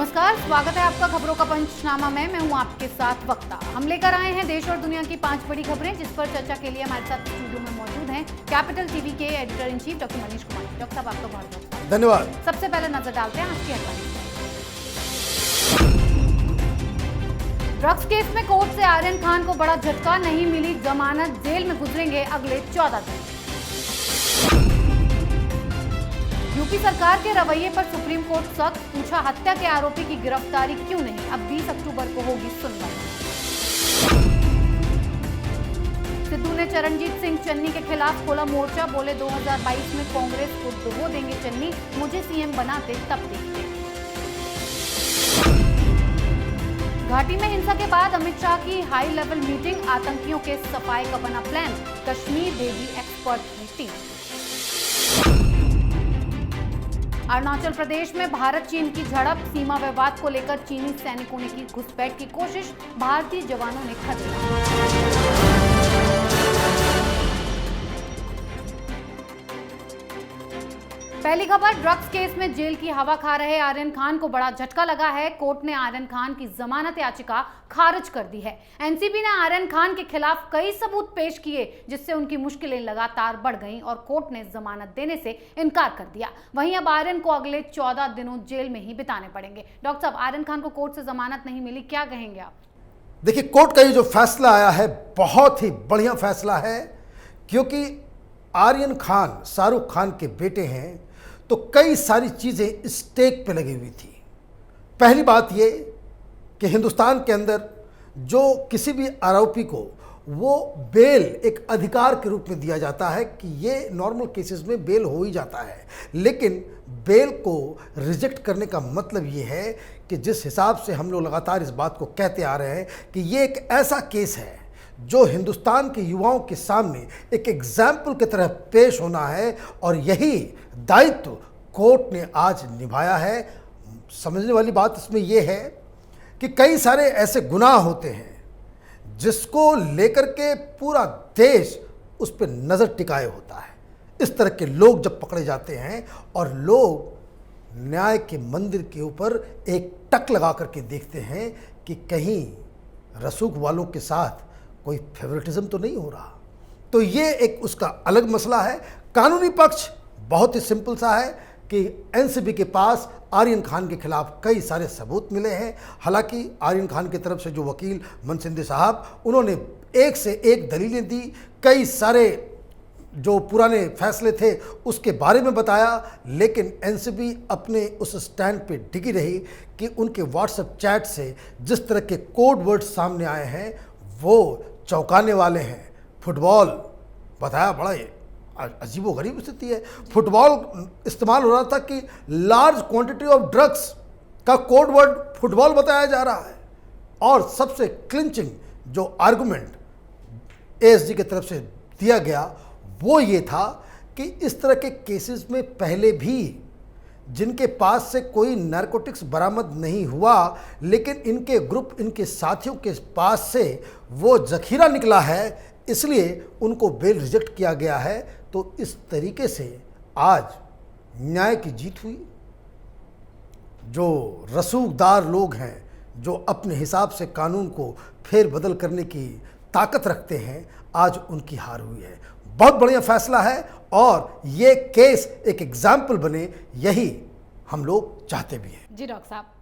नमस्कार, स्वागत है आपका खबरों का पंचनामा में। मैं हूं आपके साथ वक्ता। हम लेकर आए हैं देश और दुनिया की 5 बड़ी खबरें, जिस पर चर्चा के लिए हमारे साथ स्टूडियो में मौजूद हैं कैपिटल टीवी के editor in chief doctor Manish Kumar. Doctor साहब, आपका बहुत बहुत धन्यवाद। सबसे पहले नजर डालते हैं आज की हेडलाइन। ड्रग्स केस में कोर्ट से आर्यन खान को बड़ा झटका, नहीं मिली जमानत, जेल में गुजरेंगे अगले 14 दिन। यूपी सरकार के रवैये पर सुप्रीम कोर्ट सख्त, पूछा हत्या के आरोपी की गिरफ्तारी क्यों नहीं, अब 20 अक्टूबर को होगी सुनवाई। सिद्धू ने चरणजीत सिंह चन्नी के खिलाफ खोला मोर्चा, बोले 2022 में कांग्रेस को डुबो देंगे चन्नी, मुझे सीएम बनाते तब देखते। घाटी में हिंसा के बाद अमित शाह की हाई लेवल मीटिंग, आतंकियों के सफाई का बना प्लान, कश्मीर भेजी एक्सपर्ट की टीम। अरुणाचल प्रदेश में भारत चीन की झड़प, सीमा विवाद को लेकर चीनी सैनिकों ने की घुसपैठ की कोशिश, भारतीय जवानों ने खदेड़ा। पहली खबर, ड्रग्स केस में जेल की हवा खा रहे आर्यन खान को बड़ा झटका लगा है। कोर्ट ने आर्यन खान की जमानत याचिका खारिज कर दी है। एनसीबी ने आर्यन खान के खिलाफ कई सबूत पेश किए, जिससे उनकी मुश्किलें लगातार बढ़ गईं और कोर्ट ने जमानत देने से इनकार कर दिया। वहीं अब आर्यन को अगले 14 दिनों जेल में ही बिताने पड़ेंगे। डॉक्टर साहब, आर्यन खान को कोर्ट से जमानत नहीं मिली, क्या कहेंगे आप? देखिए, कोर्ट का ये जो फैसला आया है बहुत ही बढ़िया फैसला है, क्योंकि आर्यन खान शाहरुख खान के बेटे हैं, तो कई सारी चीज़ें स्टेक पे लगी हुई थी। पहली बात ये कि हिंदुस्तान के अंदर जो किसी भी आरोपी को वो बेल एक अधिकार के रूप में दिया जाता है कि ये नॉर्मल केसेस में बेल हो ही जाता है, लेकिन बेल को रिजेक्ट करने का मतलब ये है कि जिस हिसाब से हम लोग लगातार इस बात को कहते आ रहे हैं कि ये एक ऐसा केस है जो हिंदुस्तान के युवाओं के सामने एक एग्जाम्पल की तरह पेश होना है, और यही दायित्व कोर्ट ने आज निभाया है। समझने वाली बात इसमें यह है कि कई सारे ऐसे गुनाह होते हैं जिसको लेकर के पूरा देश उस पर नज़र टिकाए होता है। इस तरह के लोग जब पकड़े जाते हैं और लोग न्याय के मंदिर के ऊपर एक टक लगा करके देखते हैं कि कहीं रसूख वालों के साथ कोई फेवरेटिज्म तो नहीं हो रहा, तो ये एक उसका अलग मसला है। कानूनी पक्ष बहुत ही सिंपल सा है कि एनसीबी के पास आर्यन खान के खिलाफ कई सारे सबूत मिले हैं। हालांकि आर्यन खान की तरफ से जो वकील मनसिंधे साहब, उन्होंने एक से एक दलीलें दी, कई सारे जो पुराने फैसले थे उसके बारे में बताया, लेकिन एनसीबी अपने उस स्टैंड पे टिकी रही कि उनके व्हाट्सएप चैट से जिस तरह के कोड वर्ड सामने आए हैं वो चौंकाने वाले हैं। फुटबॉल बताया, बड़ा अजीबोगरीब स्थिति है। फुटबॉल इस्तेमाल हो रहा था कि लार्ज क्वांटिटी ऑफ ड्रग्स का कोड वर्ड फुटबॉल बताया जा रहा है, और सबसे क्लिंचिंग जो आर्गुमेंट एएसजी की तरफ से दिया गया वो ये था कि इस तरह के केसेस में पहले भी जिनके पास से कोई नारकोटिक्स बरामद नहीं हुआ, लेकिन इनके ग्रुप, इनके साथियों के पास से वो जखीरा निकला है, इसलिए उनको बेल रिजेक्ट किया गया है। तो इस तरीके से आज न्याय की जीत हुई। जो रसूखदार लोग हैं, जो अपने हिसाब से कानून को फेर बदल करने की ताकत रखते हैं, आज उनकी हार हुई है। बहुत बढ़िया फैसला है, और ये केस एक एग्जाम्पल बने, यही हम लोग चाहते भी हैं। जी डॉक्टर साहब,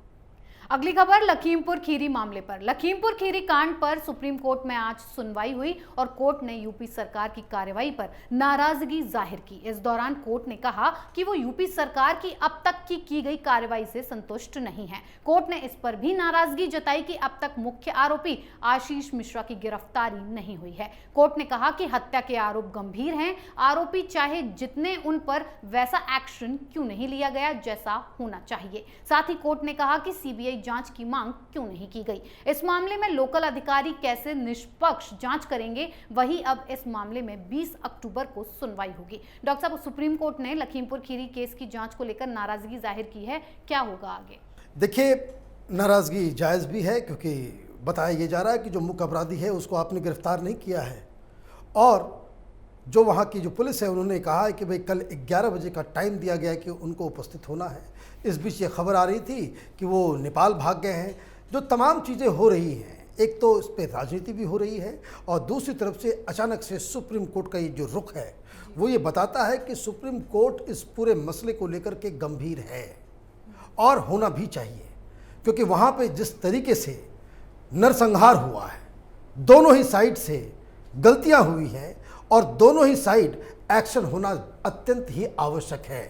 अगली खबर लखीमपुर खीरी मामले पर। लखीमपुर खीरी कांड पर सुप्रीम कोर्ट में आज सुनवाई हुई और कोर्ट ने यूपी सरकार की कार्रवाई पर नाराजगी जाहिर की। इस दौरान कोर्ट ने कहा कि वो यूपी सरकार की अब तक की गई कार्रवाई से संतुष्ट नहीं है। कोर्ट ने इस पर भी नाराजगी जताई कि अब तक मुख्य आरोपी आशीष मिश्रा की गिरफ्तारी नहीं हुई है। कोर्ट ने कहा कि हत्या के आरोप गंभीर हैं, आरोपी चाहे जितने, उन पर वैसा एक्शन क्यों नहीं लिया गया जैसा होना चाहिए। साथ ही कोर्ट ने कहा कि सीबीआई जांच की मांग क्यों नहीं की गई। इस मामले में लोकल अधिकारी कैसे निष्पक्ष जांच करेंगे, वही अब इस मामले में 20 अक्टूबर को सुनवाई होगी। डॉक्टर साहब, सुप्रीम कोर्ट ने लखीमपुर खीरी केस की जांच को लेकर नाराजगी जाहिर की है, क्या होगा आगे? देखिए, नाराजगी जायज़ भी है, क्योंकि बताया ये जा रहा है कि जो मुख्य अपराधी है उसको आपने गिरफ्तार नहीं किया है, और जो वहाँ की जो पुलिस है उन्होंने कहा है कि भाई कल 11 बजे का टाइम दिया गया है कि उनको उपस्थित होना है। इस बीच ये खबर आ रही थी कि वो नेपाल भाग गए हैं। जो तमाम चीज़ें हो रही हैं, एक तो इस पर राजनीति भी हो रही है और दूसरी तरफ से अचानक से सुप्रीम कोर्ट का ये जो रुख है वो ये बताता है कि सुप्रीम कोर्ट इस पूरे मसले को लेकर के गंभीर है और होना भी चाहिए, क्योंकि वहाँ पे जिस तरीके से नरसंहार हुआ है, दोनों ही साइड से गलतियाँ हुई हैं और दोनों ही साइड एक्शन होना अत्यंत ही आवश्यक है।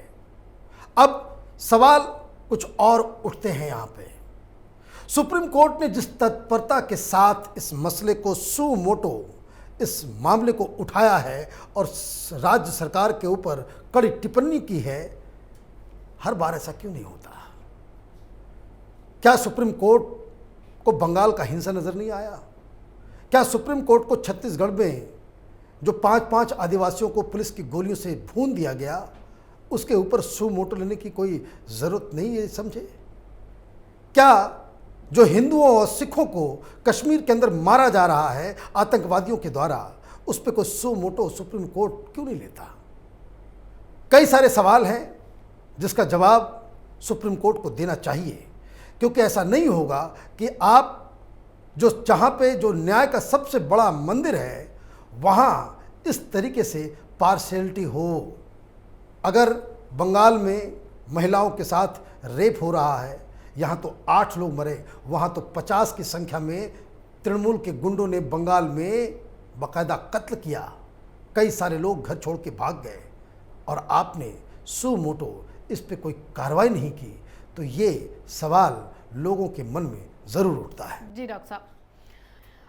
अब सवाल कुछ और उठते हैं यहाँ पे। सुप्रीम कोर्ट ने जिस तत्परता के साथ इस मसले को सू मोटो इस मामले को उठाया है और राज्य सरकार के ऊपर कड़ी टिप्पणी की है, हर बार ऐसा क्यों नहीं होता? क्या सुप्रीम कोर्ट को बंगाल का हिंसा नजर नहीं आया? क्या सुप्रीम कोर्ट को छत्तीसगढ़ में जो 5-5 आदिवासियों को पुलिस की गोलियों से भून दिया गया, उसके ऊपर सू मोटो लेने की कोई ज़रूरत नहीं है? समझे? क्या जो हिंदुओं और सिखों को कश्मीर के अंदर मारा जा रहा है आतंकवादियों के द्वारा, उस पर कोई सू मोटो सुप्रीम कोर्ट क्यों नहीं लेता? कई सारे सवाल हैं जिसका जवाब सुप्रीम कोर्ट को देना चाहिए, क्योंकि ऐसा नहीं होगा कि आप जो जहाँ पे जो न्याय का सबसे बड़ा मंदिर है वहाँ इस तरीके से पार्शियलिटी हो। अगर बंगाल में महिलाओं के साथ रेप हो रहा है, यहाँ तो 8 लोग मरे, वहाँ तो 50 की संख्या में तृणमूल के गुंडों ने बंगाल में बाकायदा कत्ल किया, कई सारे लोग घर छोड़ के भाग गए और आपने सू मोटो इस पे कोई कार्रवाई नहीं की, तो ये सवाल लोगों के मन में ज़रूर उठता है। जी डॉक्टर साहब,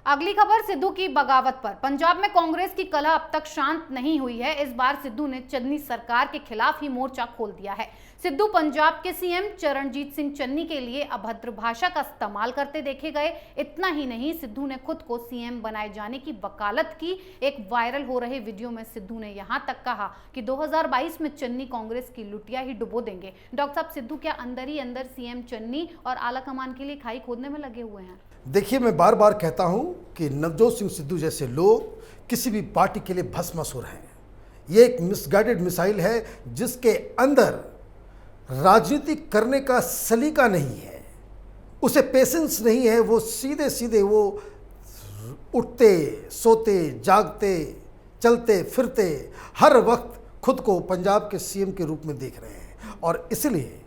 अगली खबर सिद्धू की बगावत पर। पंजाब में कांग्रेस की कलह अब तक शांत नहीं हुई है। इस बार सिद्धू ने चन्नी सरकार के खिलाफ ही मोर्चा खोल दिया है। सिद्धू पंजाब के सीएम चरणजीत सिंह चन्नी के लिए अभद्र भाषा का इस्तेमाल करते देखे गए। इतना ही नहीं, सिद्धू ने खुद को सीएम बनाए जाने की वकालत की। एक वायरल हो रहे वीडियो में सिद्धू ने यहां तक कहा कि 2022 में चन्नी कांग्रेस की लुटिया ही डुबो देंगे। डॉक्टर साहब, सिद्धू क्या अंदर ही अंदर सीएम चन्नी और आला कमान के लिए खाई खोदने में लगे हुए हैं? देखिए, मैं बार बार कहता हूं कि नवजोत सिंह सिद्धू जैसे लोग किसी भी पार्टी के लिए भस्मासुर हैं। ये एक मिसगाइडेड मिसाइल है जिसके अंदर राजनीति करने का सलीका नहीं है, उसे पेशेंस नहीं है। वो सीधे सीधे वो उठते सोते जागते चलते फिरते हर वक्त खुद को पंजाब के सीएम के रूप में देख रहे हैं, और इसलिए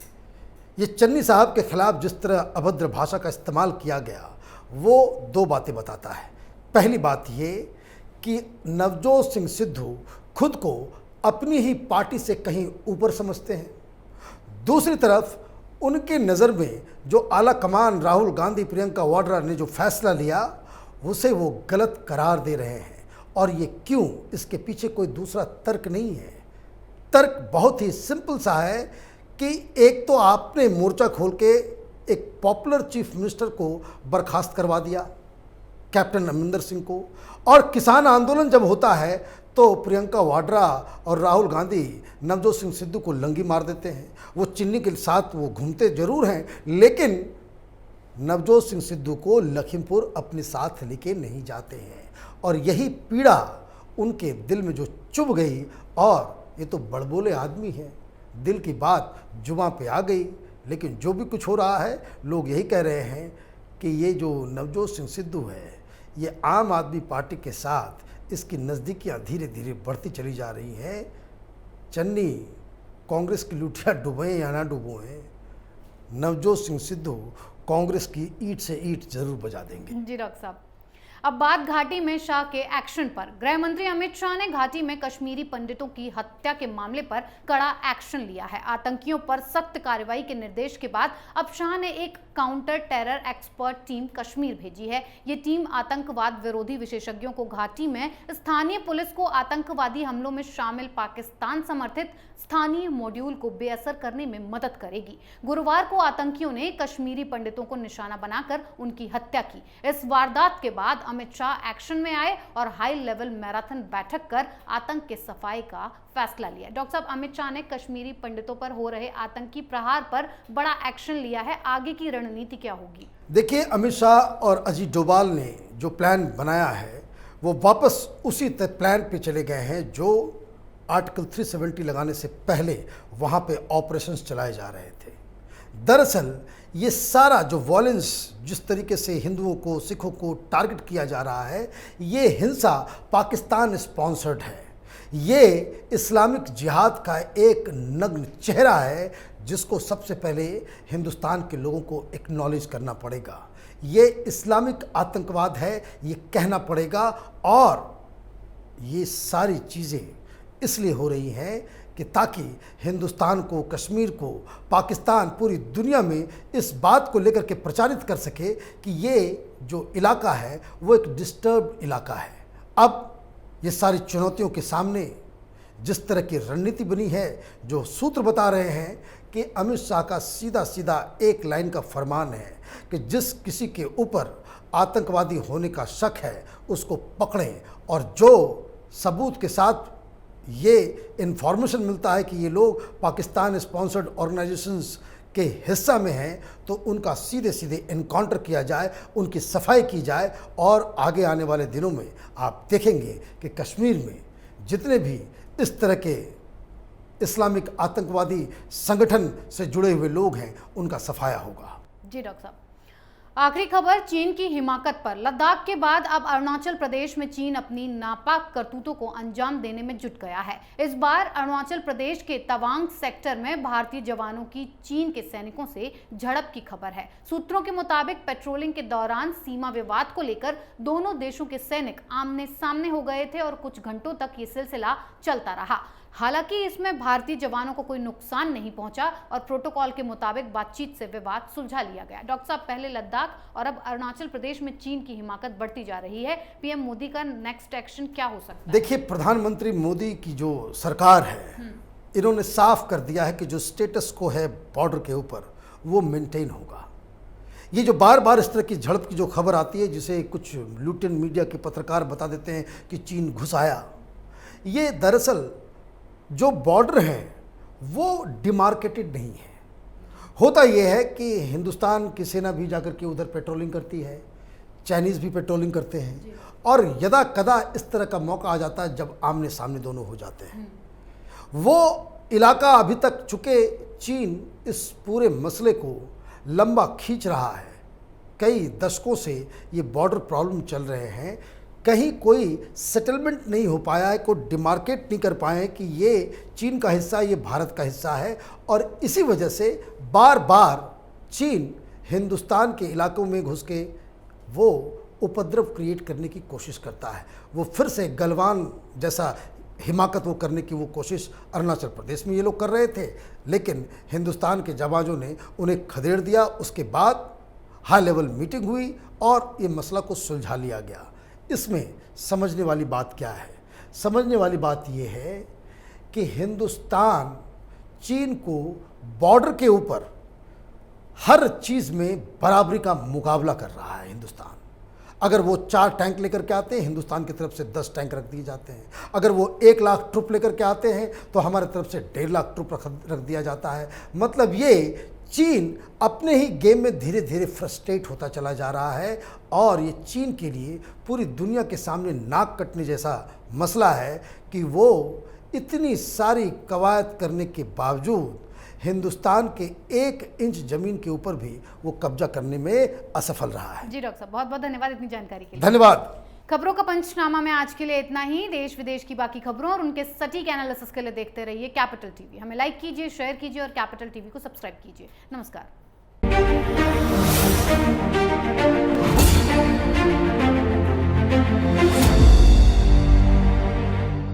ये चन्नी साहब के खिलाफ जिस तरह अभद्र भाषा का इस्तेमाल किया गया वो 2 बातें बताता है। पहली बात ये कि नवजोत सिंह सिद्धू खुद को अपनी ही पार्टी से कहीं ऊपर समझते हैं। दूसरी तरफ उनके नज़र में जो आला कमान राहुल गांधी, प्रियंका वाड्रा ने जो फैसला लिया उसे वो गलत करार दे रहे हैं। और ये क्यों, इसके पीछे कोई दूसरा तर्क नहीं है। तर्क बहुत ही सिंपल सा है कि एक तो आपने मोर्चा खोल के एक पॉपुलर चीफ मिनिस्टर को बर्खास्त करवा दिया, कैप्टन अमरिंदर सिंह को, और किसान आंदोलन जब होता है तो प्रियंका वाड्रा और राहुल गांधी नवजोत सिंह सिद्धू को लंगी मार देते हैं। वो चिन्नी के साथ वो घूमते जरूर हैं, लेकिन नवजोत सिंह सिद्धू को लखीमपुर अपने साथ लेके नहीं जाते हैं। और यही पीड़ा उनके दिल में जो चुभ गई, और ये तो बड़बोले आदमी हैं, दिल की बात जुबां पे आ गई। लेकिन जो भी कुछ हो रहा है, लोग यही कह रहे हैं कि ये जो नवजोत सिंह सिद्धू है, ये आम आदमी पार्टी के साथ इसकी नज़दीकियाँ धीरे धीरे बढ़ती चली जा रही हैं। चन्नी कांग्रेस की लुटिया डुबोएं या ना डुबोएं, नवजोत सिंह सिद्धू कांग्रेस की ईंट से ईंट जरूर बजा देंगे। जी डॉक्टर साहब, अब बात घाटी में शाह के एक्शन पर। गृह मंत्री अमित शाह ने घाटी में कश्मीरी पंडितों की हत्या के मामले पर कड़ा एक्शन लिया है। आतंकियों पर सख्त कार्रवाई के निर्देश के बाद अब शाह ने एक counter terror expert team Kashmir भेजी है। ये टीम आतंकवाद विरोधी विशेषज्ञों को घाटी में स्थानीय पुलिस को आतंकवादी हमलों में शामिल पाकिस्तान समर्थित स्थानीय मॉड्यूल को बेअसर करने में मदद करेगी। गुरुवार को आतंकियों ने कश्मीरी पंडितों को निशाना बनाकर उनकी हत्या की। इस वारदात के बाद अमित शाह एक्शन में आए और हाई लेवल मैराथन बैठक कर आतंक के सफाई का फैसला लिया। डॉक्टर साहब, अमित शाह ने कश्मीरी पंडितों पर हो रहे आतंकी प्रहार पर बड़ा एक्शन लिया है। आगे की रणनीति क्या होगी? देखिए, अमित शाह और अजीत डोभाल ने जो प्लान बनाया है वो वापस उसी प्लान पे चले गए हैं जो आर्टिकल 370 लगाने से पहले वहाँ पे ऑपरेशंस चलाए जा रहे थे। दरअसल ये सारा जो वॉयलेंस जिस तरीके से हिंदुओं को, सिखों को टारगेट किया जा रहा है, ये हिंसा पाकिस्तान स्पॉन्सर्ड है। ये इस्लामिक जिहाद का एक नग्न चेहरा है जिसको सबसे पहले हिंदुस्तान के लोगों को एक्नॉलेज करना पड़ेगा। ये इस्लामिक आतंकवाद है, ये कहना पड़ेगा। और ये सारी चीज़ें इसलिए हो रही हैं कि ताकि हिंदुस्तान को, कश्मीर को, पाकिस्तान, पूरी दुनिया में इस बात को लेकर के प्रचारित कर सके कि ये जो इलाका है वो एक डिस्टर्ब्ड इलाका है। अब ये सारी चुनौतियों के सामने जिस तरह की रणनीति बनी है, जो सूत्र बता रहे हैं कि अमित शाह का सीधा सीधा एक लाइन का फरमान है कि जिस किसी के ऊपर आतंकवादी होने का शक है उसको पकड़ें, और जो सबूत के साथ ये इन्फॉर्मेशन मिलता है कि ये लोग पाकिस्तान स्पॉन्सर्ड ऑर्गेनाइजेशंस के हिस्सा में हैं तो उनका सीधे सीधे इनकाउंटर किया जाए, उनकी सफाई की जाए। और आगे आने वाले दिनों में आप देखेंगे कि कश्मीर में जितने भी इस तरह के इस्लामिक आतंकवादी संगठन से जुड़े हुए लोग हैं उनका सफाया होगा। जी डॉक्टर साहब, आखिरी खबर चीन की हिमाकत पर। लद्दाख के बाद अब अरुणाचल प्रदेश में चीन अपनी नापाक करतूतों को अंजाम देने में जुट गया है। इस बार अरुणाचल प्रदेश के तवांग सेक्टर में भारतीय जवानों की चीन के सैनिकों से झड़प की खबर है। सूत्रों के मुताबिक पेट्रोलिंग के दौरान सीमा विवाद को लेकर दोनों देशों के सैनिक आमने सामने हो गए थे और कुछ घंटों तक ये सिलसिला चलता रहा। हालांकि इसमें भारतीय जवानों को कोई नुकसान नहीं पहुंचा और प्रोटोकॉल के मुताबिक बातचीत से विवाद सुलझा लिया गया। डॉक्टर साहब, पहले लद्दाख और अब अरुणाचल प्रदेश में चीन की हिमाकत बढ़ती जा रही है। पीएम मोदी का नेक्स्ट एक्शन क्या हो सकता है? देखिए, प्रधानमंत्री मोदी की जो सरकार है, इन्होंने साफ कर दिया है कि जो स्टेटस को है बॉर्डर के ऊपर वो मेंटेन होगा। ये जो बार बार इस तरह की झड़प की जो खबर आती है, जिसे कुछ लुटेन मीडिया के पत्रकार बता देते हैं कि चीन घुस आया, ये दरअसल जो बॉर्डर है वो डिमार्केटेड नहीं है। होता यह है कि हिंदुस्तान की सेना भी जाकर के उधर पेट्रोलिंग करती है, चाइनीज़ भी पेट्रोलिंग करते हैं, और यदा कदा इस तरह का मौका आ जाता है जब आमने सामने दोनों हो जाते हैं। वो इलाका अभी तक, चूँकि चीन इस पूरे मसले को लंबा खींच रहा है, कई दशकों से ये बॉर्डर प्रॉब्लम चल रहे हैं, कहीं कोई सेटलमेंट नहीं हो पाया है, कोई डिमार्केट नहीं कर पाए कि ये चीन का हिस्सा, ये भारत का हिस्सा है। और इसी वजह से बार बार चीन हिंदुस्तान के इलाकों में घुस के वो उपद्रव क्रिएट करने की कोशिश करता है। वो फिर से गलवान जैसा हिमाकत वो करने की वो कोशिश अरुणाचल प्रदेश में ये लोग कर रहे थे, लेकिन हिंदुस्तान के जवानों ने उन्हें खदेड़ दिया। उसके बाद हाई लेवल मीटिंग हुई और ये मसला को सुलझा लिया गया। इसमें समझने वाली बात क्या है? समझने वाली बात यह है कि हिंदुस्तान चीन को बॉर्डर के ऊपर हर चीज़ में बराबरी का मुकाबला कर रहा है। हिंदुस्तान, अगर वो 4 टैंक लेकर के आते हैं, हिंदुस्तान की तरफ से 10 टैंक रख दिए जाते हैं। अगर वो 1 लाख ट्रुप लेकर के आते हैं तो हमारे तरफ से 1.5 लाख ट्रुप रख दिया जाता है। मतलब ये चीन अपने ही गेम में धीरे धीरे फ्रस्ट्रेट होता चला जा रहा है, और ये चीन के लिए पूरी दुनिया के सामने नाक कटने जैसा मसला है कि वो इतनी सारी कवायद करने के बावजूद हिंदुस्तान के 1 इंच जमीन के ऊपर भी वो कब्जा करने में असफल रहा है। जी डॉक्टर साहब, बहुत बहुत धन्यवाद इतनी जानकारी के लिए। धन्यवाद। खबरों का पंचनामा में आज के लिए इतना ही। देश विदेश की बाकी खबरों और उनके सटीक एनालिसिस के लिए देखते रहिए कैपिटल टीवी। हमें लाइक कीजिए, शेयर कीजिए और कैपिटल टीवी को सब्सक्राइब कीजिए। नमस्कार।